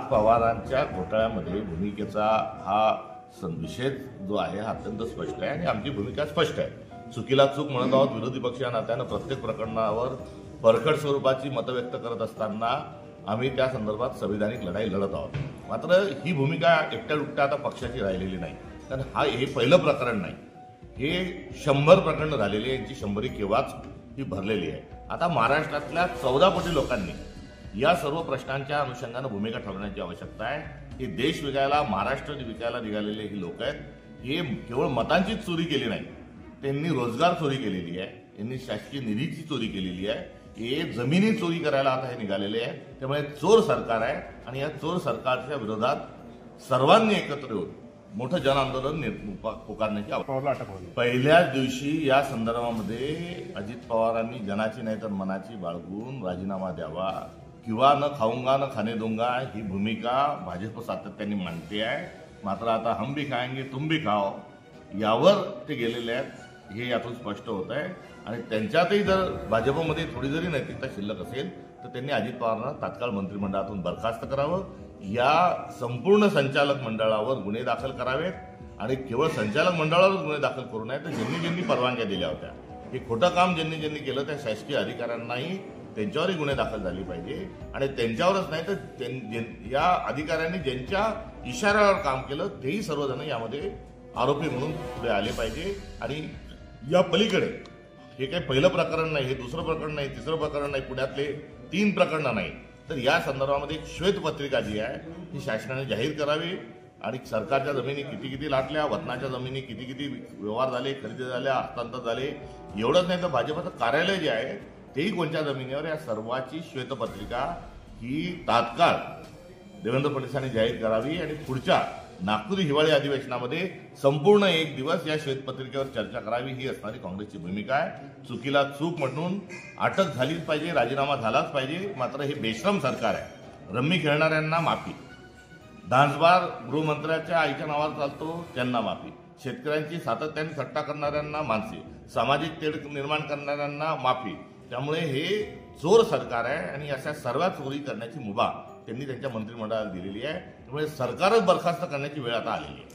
पवारांच्या घोटाळ्यामध्ये भूमिकेचा हा विषय जो आहे हा अत्यंत स्पष्ट आहे आणि आमची भूमिका स्पष्ट आहे। चुकीला चूक म्हणत आहोत। विरोधी पक्ष या नात्यानं प्रत्येक प्रकरणावर परखड स्वरूपाची मतं व्यक्त करत असताना आम्ही त्या संदर्भात संविधानिक लढाई लढत आहोत। मात्र ही भूमिका एकट्या दुकट्या आता पक्षाची राहिलेली नाही, कारण हे पहिलं प्रकरण नाही, हे 100 प्रकरणं झालेली आहे, यांची 100 केव्हाच ही भरलेली आहे। आता महाराष्ट्रातल्या 14 कोटी लोकांनी या सर्व प्रश्नांच्या अनुषंगानं भूमिका ठरवण्याची आवश्यकता आहे। हे देश विकायला, महाराष्ट्र विकायला निघालेले ही लोक आहेत, हे केवळ मतांचीच चोरी केली नाही, त्यांनी रोजगार चोरी केलेली आहे, यांनी शासकीय निधीची चोरी केलेली आहे, हे जमिनी चोरी करायला आता हे निघालेले आहे। त्यामुळे चोर सरकार आहे आणि या चोर सरकारच्या विरोधात सर्वांनी एकत्र येऊन मोठं जन आंदोलन पुकारण्याची आवश्यकता आहे। पहिल्याच दिवशी या संदर्भामध्ये अजित पवारांनी जनाची नाही तर मनाची बाळगून राजीनामा द्यावा किंवा न खाऊंगा न खाने दूंगा ही भूमिका भाजप सातत्याने मांडते आहे। मात्र आता हम भी खाएंगे तुम भी खाओ यावर ते गेलेले आहेत, हे यातून स्पष्ट होत आहे। आणि त्यांच्यातही जर भाजपमध्ये थोडी जरी नैतिकता शिल्लक असेल तर त्यांनी अजित पवारांना तात्काळ मंत्रिमंडळातून बरखास्त करावं, या संपूर्ण संचालक मंडळावर गुन्हे दाखल करावेत आणि केवळ संचालक मंडळावरच गुन्हे दाखल करू नये तर ज्यांनी परवानग्या दिल्या होत्या, हे खोटं काम ज्यांनी केलं त्या शासकीय अधिकाऱ्यांनाही त्यांच्यावरही गुन्हे दाखल झाले पाहिजे। आणि त्यांच्यावरच नाही तर या अधिकाऱ्यांनी ज्यांच्या इशाऱ्यावर काम केलं तेही सर्वजण यामध्ये आरोपी म्हणून पुढे आले पाहिजे। आणि या पलीकडे हे काही पहिलं प्रकरण नाही, हे दुसरं प्रकरण नाही, तिसरं प्रकरण नाही, पुण्यातले 3 प्रकरणं नाही, तर या संदर्भामध्ये एक श्वेतपत्रिका जी आहे ही शासनाने जाहीर करावी। आणि सरकारच्या जमिनी किती लाटल्या, वतनाच्या जमिनी किती व्यवहार झाले, खरेदी झाल्या, हस्तांतर झाले, एवढंच नाही तर भाजपचं कार्यालय जे आहे तेही कोणत्या जमिनीवर, या सर्वाची श्वेतपत्रिका ही तात्काळ देवेंद्र फडणवीसांनी जाहीर करावी आणि पुढच्या नागपूर हिवाळी अधिवेशनामध्ये संपूर्ण 1 दिवस या श्वेतपत्रिकेवर चर्चा करावी, ही असणारी काँग्रेसची भूमिका आहे। चुकीला चूक म्हणून अटक झालीच पाहिजे, राजीनामा झालाच पाहिजे। मात्र हे बेश्रम सरकार आहे, रम्मी खेळणाऱ्यांना माफी, डान्सबार गृहमंत्र्याच्या आईच्या नावावर चालतो त्यांना माफी, शेतकऱ्यांची सातत्याने थट्टा करणाऱ्यांना मानसी, सामाजिक तेढ निर्माण करणाऱ्यांना माफी। त्यामुळे हे चोर सरकार आहे आणि अशा सर्व चोरी करण्याची मुभा त्यांनी त्यांच्या मंत्रिमंडळाला दिलेली आहे। त्यामुळे सरकारच बरखास्त करण्याची वेळ आता आलेली आहे।